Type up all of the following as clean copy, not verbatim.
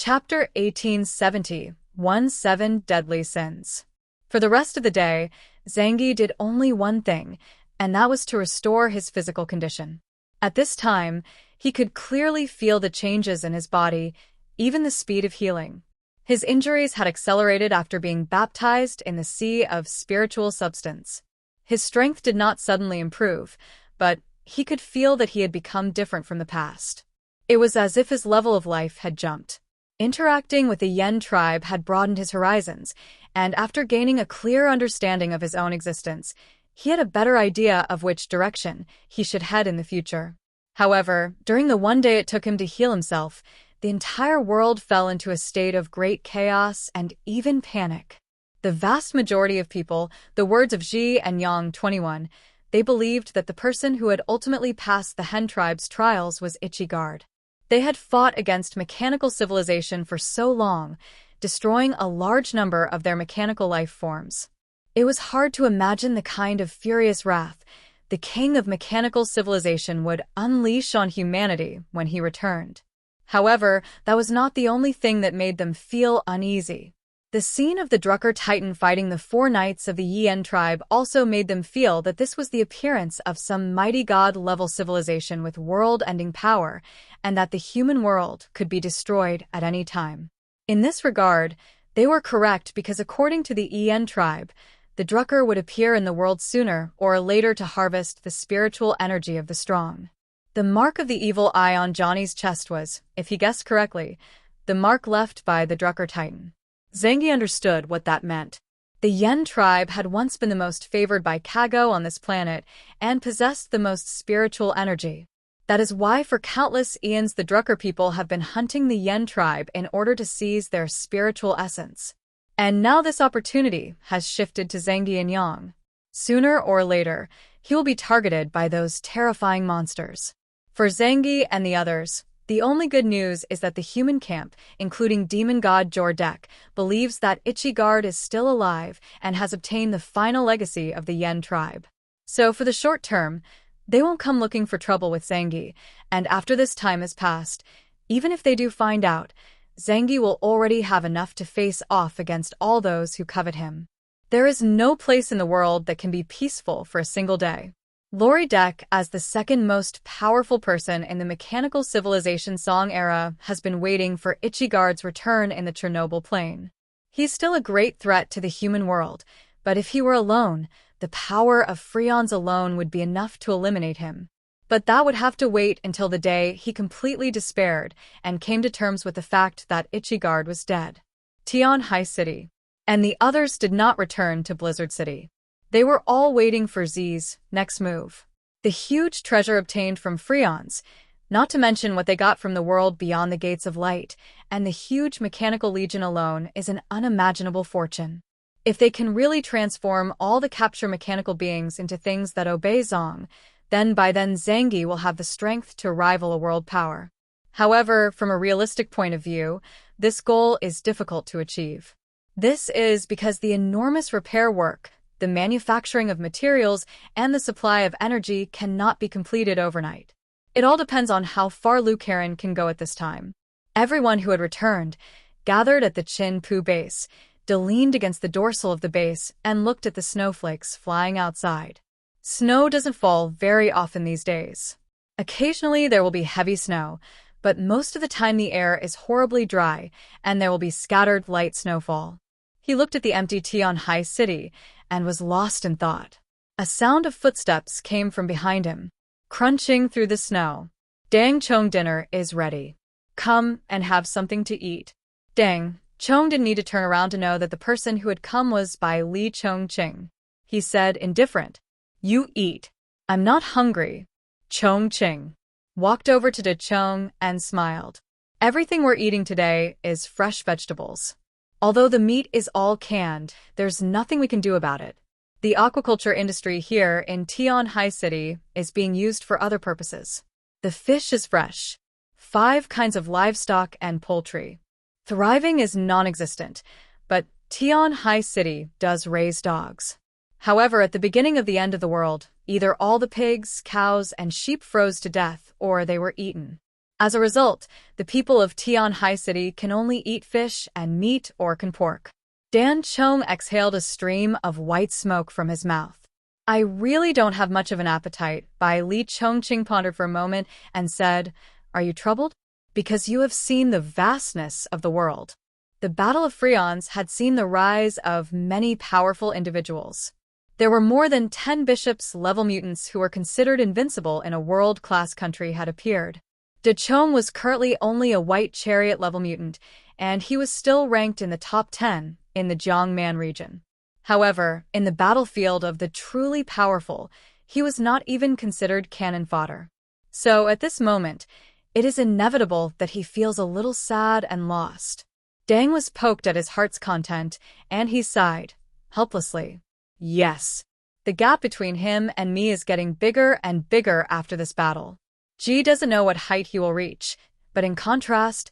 Chapter 1870, 17 Deadly Sins. For the rest of the day, Zangi did only one thing, and that was to restore his physical condition. At this time, he could clearly feel the changes in his body, even the speed of healing. His injuries had accelerated after being baptized in the sea of spiritual substance. His strength did not suddenly improve, but he could feel that he had become different from the past. It was as if his level of life had jumped. Interacting with the Yen tribe had broadened his horizons, and after gaining a clear understanding of his own existence, he had a better idea of which direction he should head in the future. However, during the one day it took him to heal himself, the entire world fell into a state of great chaos and even panic. The vast majority of people, the words of Ji and Yang 21, they believed that the person who had ultimately passed the Hen tribe's trials was Ichigard. They had fought against mechanical civilization for so long, destroying a large number of their mechanical life forms. It was hard to imagine the kind of furious wrath the king of mechanical civilization would unleash on humanity when he returned. However, that was not the only thing that made them feel uneasy. The scene of the Drucker Titan fighting the four knights of the Yen tribe also made them feel that this was the appearance of some mighty god-level civilization with world-ending power, and that the human world could be destroyed at any time. In this regard, they were correct because according to the Yen tribe, the Drucker would appear in the world sooner or later to harvest the spiritual energy of the strong. The mark of the evil eye on Johnny's chest was, if he guessed correctly, the mark left by the Drucker Titan. Zangi understood what that meant. The Yen tribe had once been the most favored by Kago on this planet and possessed the most spiritual energy. That is why for countless eons the Drucker people have been hunting the Yen tribe in order to seize their spiritual essence. And now this opportunity has shifted to Zangi and Yang. Sooner or later, he will be targeted by those terrifying monsters. For Zangi and the others, the only good news is that the human camp, including demon god Jordek, believes that Ichigard is still alive and has obtained the final legacy of the Yen tribe. So for the short term, they won't come looking for trouble with Zangi, and after this time has passed, even if they do find out, Zangi will already have enough to face off against all those who covet him. There is no place in the world that can be peaceful for a single day. Lori Deck, as the second most powerful person in the mechanical civilization Song era, has been waiting for Ichigard's return in the Chernobyl plain. He's still a great threat to the human world, but if he were alone, the power of Freons alone would be enough to eliminate him. But that would have to wait until the day he completely despaired and came to terms with the fact that Ichigard was dead. Tian High City. And the others did not return to Blizzard City. They were all waiting for Z's next move. The huge treasure obtained from Freons, not to mention what they got from the world beyond the Gates of Light, and the huge mechanical legion alone is an unimaginable fortune. If they can really transform all the capture mechanical beings into things that obey Zong, then by then Zangi will have the strength to rival a world power. However, from a realistic point of view, this goal is difficult to achieve. This is because the enormous repair work, the manufacturing of materials, and the supply of energy cannot be completed overnight. It all depends on how far Lucarin can go at this time. Everyone who had returned gathered at the Chin Pu base, leaned against the dorsal of the base, and looked at the snowflakes flying outside. Snow doesn't fall very often these days. Occasionally there will be heavy snow, but most of the time the air is horribly dry, and there will be scattered light snowfall. He looked at the empty Tian High City and was lost in thought. A sound of footsteps came from behind him, crunching through the snow. Dang Chong, dinner is ready. Come and have something to eat. Dang, Chong didn't need to turn around to know that the person who had come was by Li Chong Ching. He said, indifferent, "You eat. I'm not hungry." Chong Ching walked over to De Chong and smiled. Everything we're eating today is fresh vegetables. Although the meat is all canned, there's nothing we can do about it. The aquaculture industry here in Tian High City is being used for other purposes. The fish is fresh. 5 kinds of livestock and poultry. Thriving is non-existent, but Tian High City does raise dogs. However, at the beginning of the end of the world, either all the pigs, cows, and sheep froze to death or they were eaten. As a result, the people of Tian High City can only eat fish and meat or can pork. Dan Chong exhaled a stream of white smoke from his mouth. I really don't have much of an appetite. Bai Li Chongqing pondered for a moment and said, Are you troubled? Because you have seen the vastness of the world. The Battle of Freons had seen the rise of many powerful individuals. There were more than 10 bishops-level mutants who were considered invincible in a world-class country had appeared. De Chong was currently only a white chariot-level mutant, and he was still ranked in the top 10 in the Jiangman region. However, in the battlefield of the truly powerful, he was not even considered cannon fodder. So, at this moment, it is inevitable that he feels a little sad and lost. Dang was poked at his heart's content, and he sighed, helplessly. Yes. The gap between him and me is getting bigger and bigger after this battle. G doesn't know what height he will reach, but in contrast,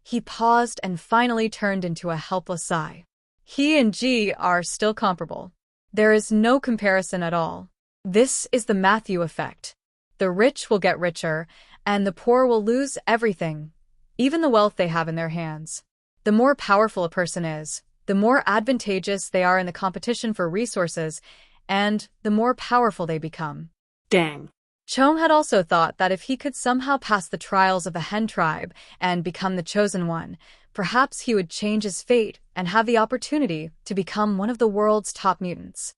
he paused and finally turned into a helpless sigh. He and G are still comparable. There is no comparison at all. This is the Matthew effect. The rich will get richer, and the poor will lose everything, even the wealth they have in their hands. The more powerful a person is, the more advantageous they are in the competition for resources, and the more powerful they become. Dang. Chong had also thought that if he could somehow pass the trials of the Hen tribe and become the chosen one, perhaps he would change his fate and have the opportunity to become one of the world's top mutants.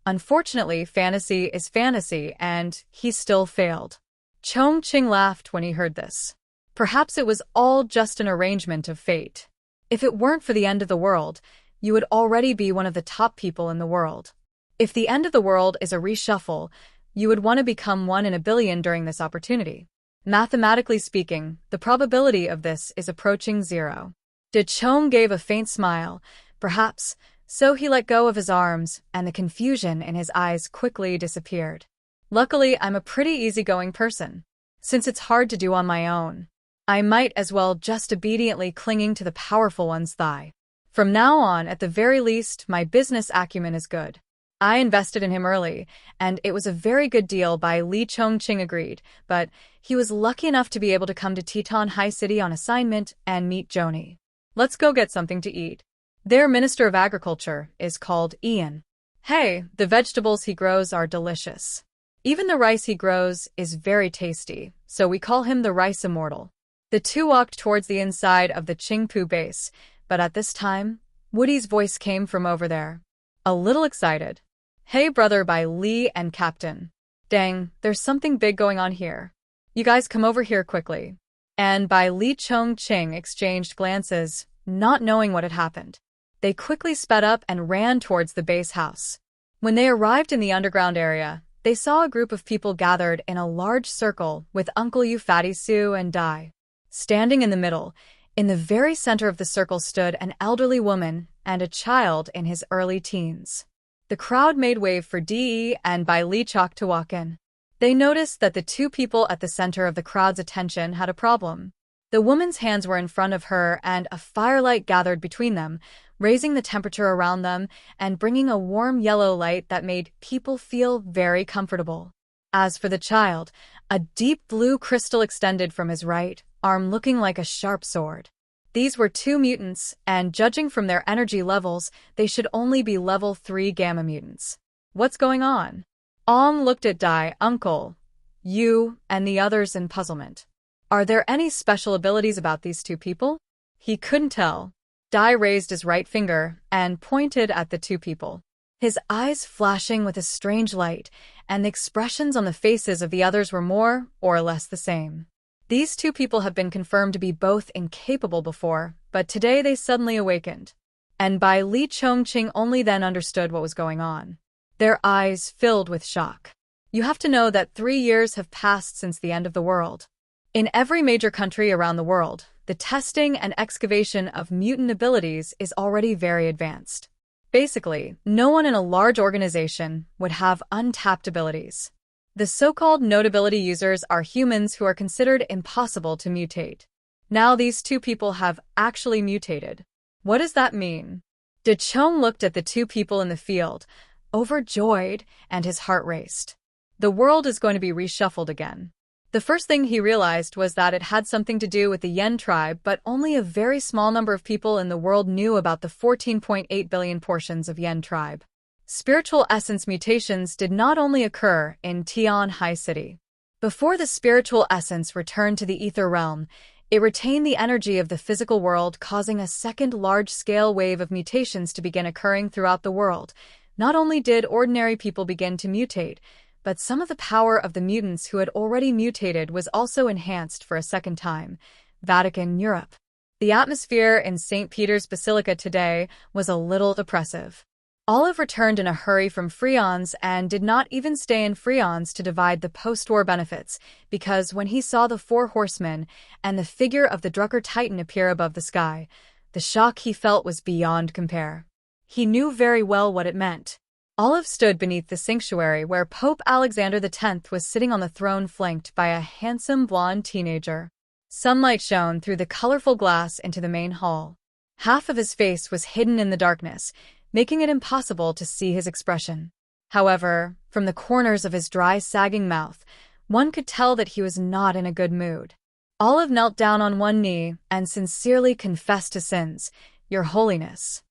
Unfortunately, fantasy is fantasy, and he still failed. Chong Qing laughed when he heard this. Perhaps it was all just an arrangement of fate. If it weren't for the end of the world, you would already be one of the top people in the world. If the end of the world is a reshuffle, you would want to become 1 in a billion during this opportunity. Mathematically speaking, the probability of this is approaching 0. De Chong gave a faint smile, perhaps, so he let go of his arms, and the confusion in his eyes quickly disappeared. Luckily, I'm a pretty easygoing person. Since it's hard to do on my own, I might as well just obediently clinging to the powerful one's thigh. From now on, at the very least, my business acumen is good. I invested in him early, and it was a very good deal. By Li Chongqing agreed, but he was lucky enough to be able to come to Teton High City on assignment and meet Joni. Let's go get something to eat. Their Minister of Agriculture is called Ian. Hey, the vegetables he grows are delicious. Even the rice he grows is very tasty, so we call him the Rice Immortal. The two walked towards the inside of the Qingpu base, but at this time, Woody's voice came from over there. A little excited. Hey brother, by Lee and Captain. Dang, there's something big going on here. You guys come over here quickly. And by Li Chongqing exchanged glances, not knowing what had happened. They quickly sped up and ran towards the base house. When they arrived in the underground area, they saw a group of people gathered in a large circle with Uncle Yu, Fatty Sue, and Dai. Standing in the middle, in the very center of the circle stood an elderly woman and a child in his early teens. The crowd made way for Dee and Bai Li Chok to walk in. They noticed that the two people at the center of the crowd's attention had a problem. The woman's hands were in front of her and a firelight gathered between them, raising the temperature around them and bringing a warm yellow light that made people feel very comfortable. As for the child, a deep blue crystal extended from his right arm looking like a sharp sword. These were 2 mutants, and judging from their energy levels, they should only be level 3 gamma mutants. What's going on? Ong looked at Dai, Uncle, Yu, and the others in puzzlement. Are there any special abilities about these 2 people? He couldn't tell. Dai raised his right finger and pointed at the 2 people. His eyes flashing with a strange light, and the expressions on the faces of the others were more or less the same. These 2 people have been confirmed to be both incapable before, but today they suddenly awakened. And Bai Li Chongqing only then understood what was going on. Their eyes filled with shock. You have to know that 3 years have passed since the end of the world. In every major country around the world, the testing and excavation of mutant abilities is already very advanced. Basically, no one in a large organization would have untapped abilities. The so-called notability users are humans who are considered impossible to mutate. Now these 2 people have actually mutated. What does that mean? De Chong looked at the 2 people in the field, overjoyed, and his heart raced. The world is going to be reshuffled again. The first thing he realized was that it had something to do with the Yen tribe, but only a very small number of people in the world knew about the 14.8 billion portions of Yen tribe. Spiritual essence mutations did not only occur in Tian High City. Before the spiritual essence returned to the ether realm, it retained the energy of the physical world, causing a second large-scale wave of mutations to begin occurring throughout the world. Not only did ordinary people begin to mutate, but some of the power of the mutants who had already mutated was also enhanced for a second time. Vatican, Europe. The atmosphere in St. Peter's Basilica today was a little oppressive. Olive returned in a hurry from Freon's and did not even stay in Freon's to divide the post-war benefits, because when he saw the four horsemen and the figure of the Drucker Titan appear above the sky, the shock he felt was beyond compare. He knew very well what it meant. Olive stood beneath the sanctuary where Pope Alexander X was sitting on the throne, flanked by a handsome blonde teenager. Sunlight shone through the colorful glass into the main hall. Half of his face was hidden in the darkness, making it impossible to see his expression. However, from the corners of his dry, sagging mouth, one could tell that he was not in a good mood. Olive knelt down on one knee and sincerely confessed his sins. "Your Holiness,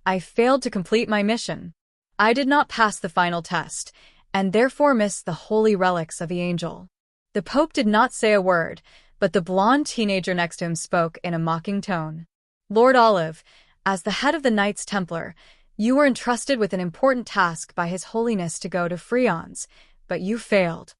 I failed to complete my mission. I did not pass the final test, and therefore missed the holy relics of the angel." The Pope did not say a word, but the blonde teenager next to him spoke in a mocking tone. "Lord Olive, as the head of the Knights Templar, you were entrusted with an important task by His Holiness to go to Freon's, but you failed.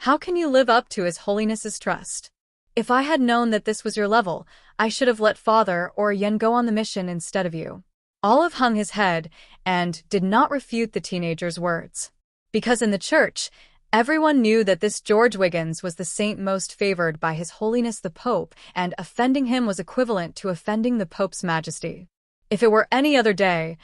How can you live up to His Holiness's trust? If I had known that this was your level, I should have let Father or Yen go on the mission instead of you." Olive hung his head and did not refute the teenager's words. Because in the church, everyone knew that this George Wiggins was the saint most favored by His Holiness the Pope, and offending him was equivalent to offending the Pope's Majesty. If it were any other day,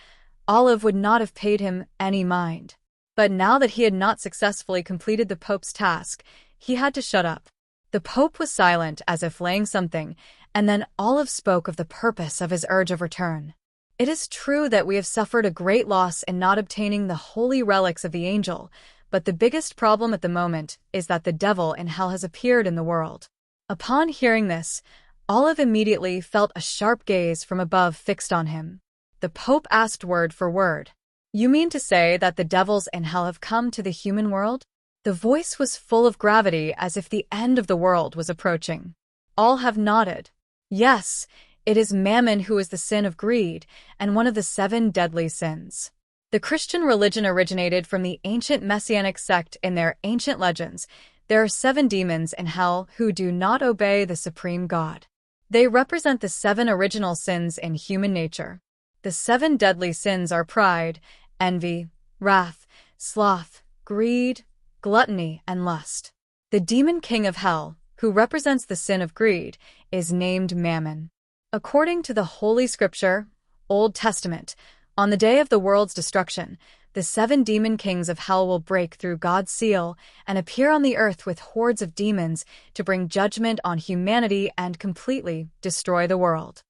Olive would not have paid him any mind. But now that he had not successfully completed the Pope's task, he had to shut up. The Pope was silent as if laying something, and then Olive spoke of the purpose of his urge of return. "It is true that we have suffered a great loss in not obtaining the holy relics of the angel, but the biggest problem at the moment is that the devil in hell has appeared in the world." Upon hearing this, Olive immediately felt a sharp gaze from above fixed on him. The Pope asked word for word, "You mean to say that the devils in hell have come to the human world?" The voice was full of gravity, as if the end of the world was approaching. All have nodded. "Yes, it is Mammon who is the sin of greed, and one of the 7 deadly sins. The Christian religion originated from the ancient Messianic sect. In their ancient legends, there are 7 demons in hell who do not obey the supreme God. They represent the 7 original sins in human nature. The 7 deadly sins are pride, envy, wrath, sloth, greed, gluttony, and lust. The demon king of hell, who represents the sin of greed, is named Mammon. According to the Holy Scripture, Old Testament, on the day of the world's destruction, the 7 demon kings of hell will break through God's seal and appear on the earth with hordes of demons to bring judgment on humanity and completely destroy the world.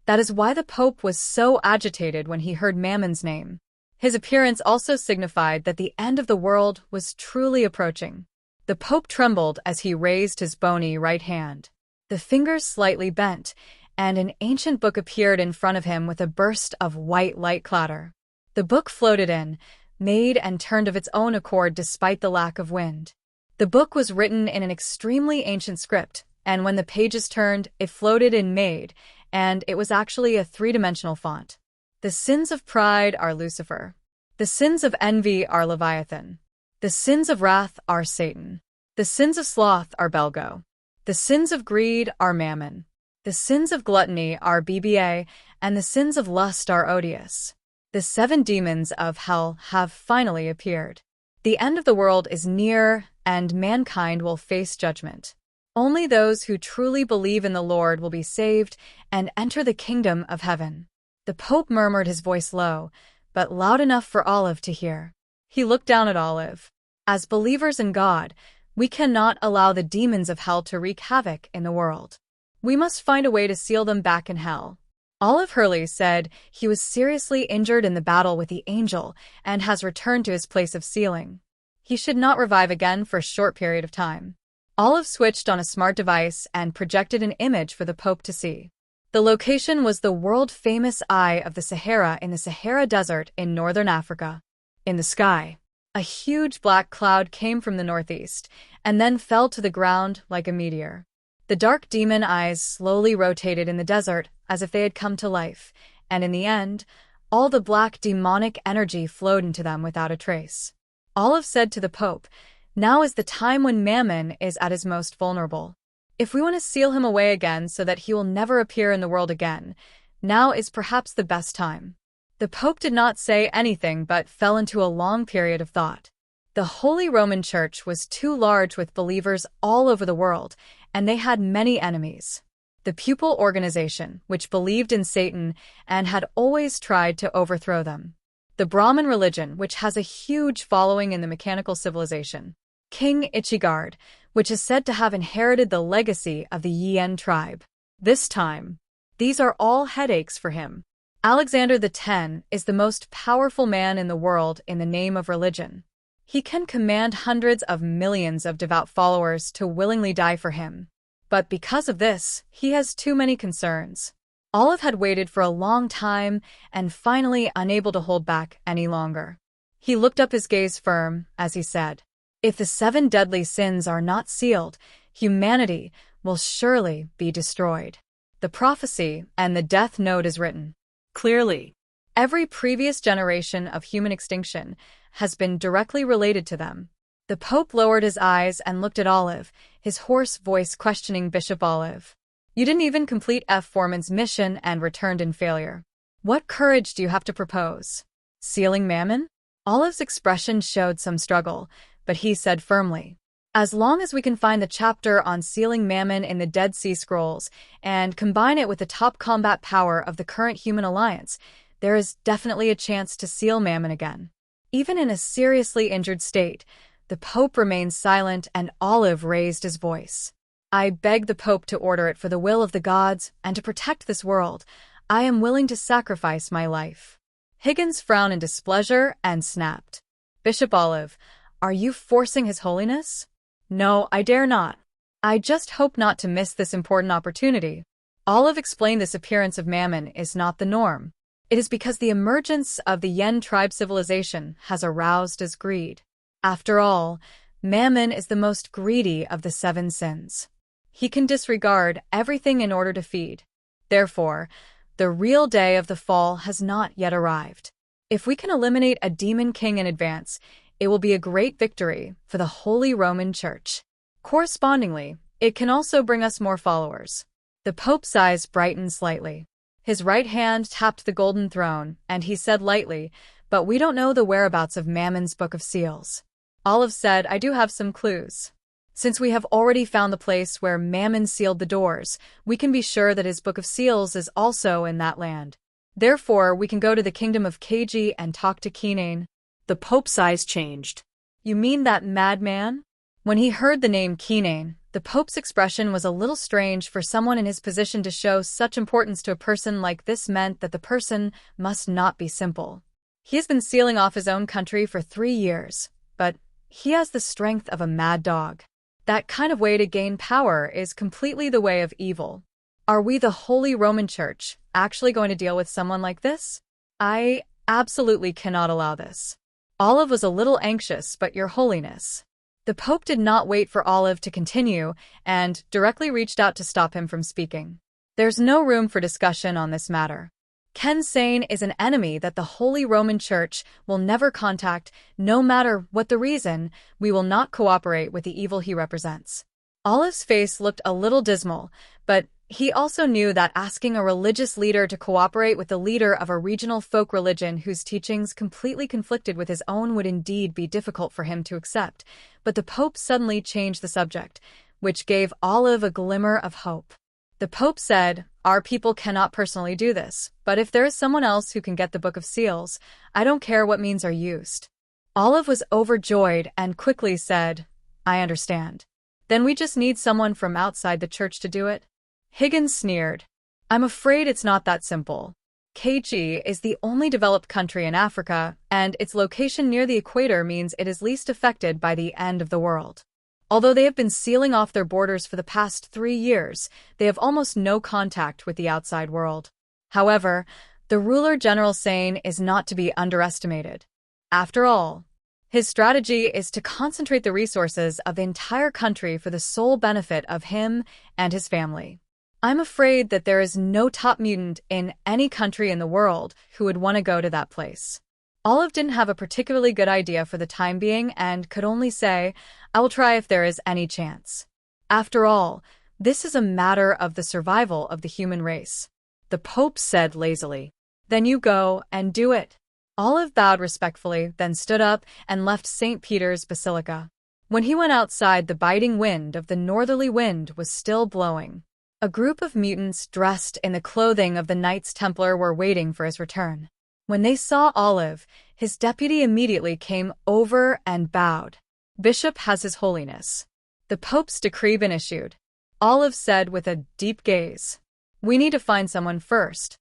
That is why the Pope was so agitated when he heard Mammon's name. His appearance also signified that the end of the world was truly approaching. The Pope trembled as he raised his bony right hand. The fingers slightly bent, and an ancient book appeared in front of him with a burst of white light clatter. The book floated in, made and turned of its own accord despite the lack of wind. The book was written in an extremely ancient script, and when the pages turned, it floated in made, and it was actually a 3-dimensional font. The sins of pride are Lucifer. The sins of envy are Leviathan. The sins of wrath are Satan. The sins of sloth are Belgo. The sins of greed are Mammon. The sins of gluttony are BBA, and the sins of lust are Odious. The 7 demons of hell have finally appeared. The end of the world is near, and mankind will face judgment. Only those who truly believe in the Lord will be saved and enter the kingdom of heaven. The Pope murmured, his voice low, but loud enough for Olive to hear. He looked down at Olive. As believers in God, we cannot allow the demons of hell to wreak havoc in the world. We must find a way to seal them back in hell. Olive Hurley said he was seriously injured in the battle with the angel and has returned to his place of sealing. He should not revive again for a short period of time. Olive switched on a smart device and projected an image for the Pope to see. The location was the world-famous Eye of the Sahara in the Sahara Desert in northern Africa. In the sky, a huge black cloud came from the northeast and then fell to the ground like a meteor. The dark demon eyes slowly rotated in the desert as if they had come to life, and in the end, all the black demonic energy flowed into them without a trace. Olive said to the Pope, "Now is the time when Mammon is at his most vulnerable. If we want to seal him away again so that he will never appear in the world again, now is perhaps the best time." The Pope did not say anything but fell into a long period of thought. The Holy Roman Church was too large with believers all over the world, and they had many enemies. The Pupil Organization, which believed in Satan and had always tried to overthrow them. The Brahmin religion, which has a huge following in the mechanical civilization. King Ichigard, which is said to have inherited the legacy of the Yen tribe. This time, these are all headaches for him. Alexander X is the most powerful man in the world in the name of religion. He can command hundreds of millions of devout followers to willingly die for him. But because of this, he has too many concerns. Olive had waited for a long time and finally unable to hold back any longer. He looked up, his gaze firm, as he said, "If the 7 deadly sins are not sealed, humanity will surely be destroyed." The prophecy and the death note is written clearly. Every previous generation of human extinction has been directly related to them. The Pope lowered his eyes and looked at Olive, his hoarse voice questioning Bishop Olive. "You didn't even complete F. Foreman's mission and returned in failure. What courage do you have to propose? Sealing Mammon?" Olive's expression showed some struggle, but he said firmly, "As long as we can find the chapter on sealing Mammon in the Dead Sea Scrolls and combine it with the top combat power of the current human alliance, there is definitely a chance to seal Mammon again." Even in a seriously injured state, the Pope remained silent and Olive raised his voice. "I beg the Pope to order it for the will of the gods and to protect this world. I am willing to sacrifice my life." Higgins frowned in displeasure and snapped, "Bishop Olive, are you forcing His Holiness?" "No, I dare not. I just hope not to miss this important opportunity." Olive explained this appearance of Mammon is not the norm. It is because the emergence of the Yen tribe civilization has aroused his greed. After all, Mammon is the most greedy of the 7 sins. He can disregard everything in order to feed. Therefore, the real day of the fall has not yet arrived. If we can eliminate a demon king in advance, it will be a great victory for the Holy Roman Church. Correspondingly, it can also bring us more followers. The Pope's eyes brightened slightly. His right hand tapped the golden throne, and he said lightly, "But we don't know the whereabouts of Mammon's Book of Seals." Olive said, "I do have some clues. Since we have already found the place where Mammon sealed the doors, we can be sure that his Book of Seals is also in that land. Therefore, we can go to the kingdom of Kg and talk to Kinane." The Pope's eyes changed. "You mean that madman?" When he heard the name Kinane, the Pope's expression was a little strange. For someone in his position to show such importance to a person like this meant that the person must not be simple. He has been sealing off his own country for 3 years, but he has the strength of a mad dog. That kind of way to gain power is completely the way of evil. Are we, the Holy Roman Church, actually going to deal with someone like this? I absolutely cannot allow this. Olive was a little anxious, but Your Holiness. The Pope did not wait for Olive to continue and directly reached out to stop him from speaking. There's no room for discussion on this matter. Kensane is an enemy that the Holy Roman Church will never contact, no matter what the reason. We will not cooperate with the evil he represents. Olive's face looked a little dismal, but he also knew that asking a religious leader to cooperate with the leader of a regional folk religion whose teachings completely conflicted with his own would indeed be difficult for him to accept. But the Pope suddenly changed the subject, which gave Olive a glimmer of hope. The Pope said, "Our people cannot personally do this, but if there is someone else who can get the Book of Seals, I don't care what means are used." Olive was overjoyed and quickly said, "I understand. Then we just need someone from outside the church to do it?" Higgins sneered. "I'm afraid it's not that simple. Kg is the only developed country in Africa, and its location near the equator means it is least affected by the end of the world. Although they have been sealing off their borders for the past 3 years, they have almost no contact with the outside world. However, the ruler General Sane is not to be underestimated. After all, his strategy is to concentrate the resources of the entire country for the sole benefit of him and his family. I'm afraid that there is no top mutant in any country in the world who would want to go to that place. Olive didn't have a particularly good idea for the time being and could only say, "I will try if there is any chance." After all, this is a matter of the survival of the human race. The Pope said lazily. "Then you go and do it." Olive bowed respectfully, then stood up and left St. Peter's Basilica. When he went outside, the biting wind of the northerly wind was still blowing. A group of mutants dressed in the clothing of the Knights Templar were waiting for his return. When they saw Olive, his deputy immediately came over and bowed. "Bishop has His Holiness." The Pope's decree been issued. Olive said with a deep gaze. "We need to find someone first."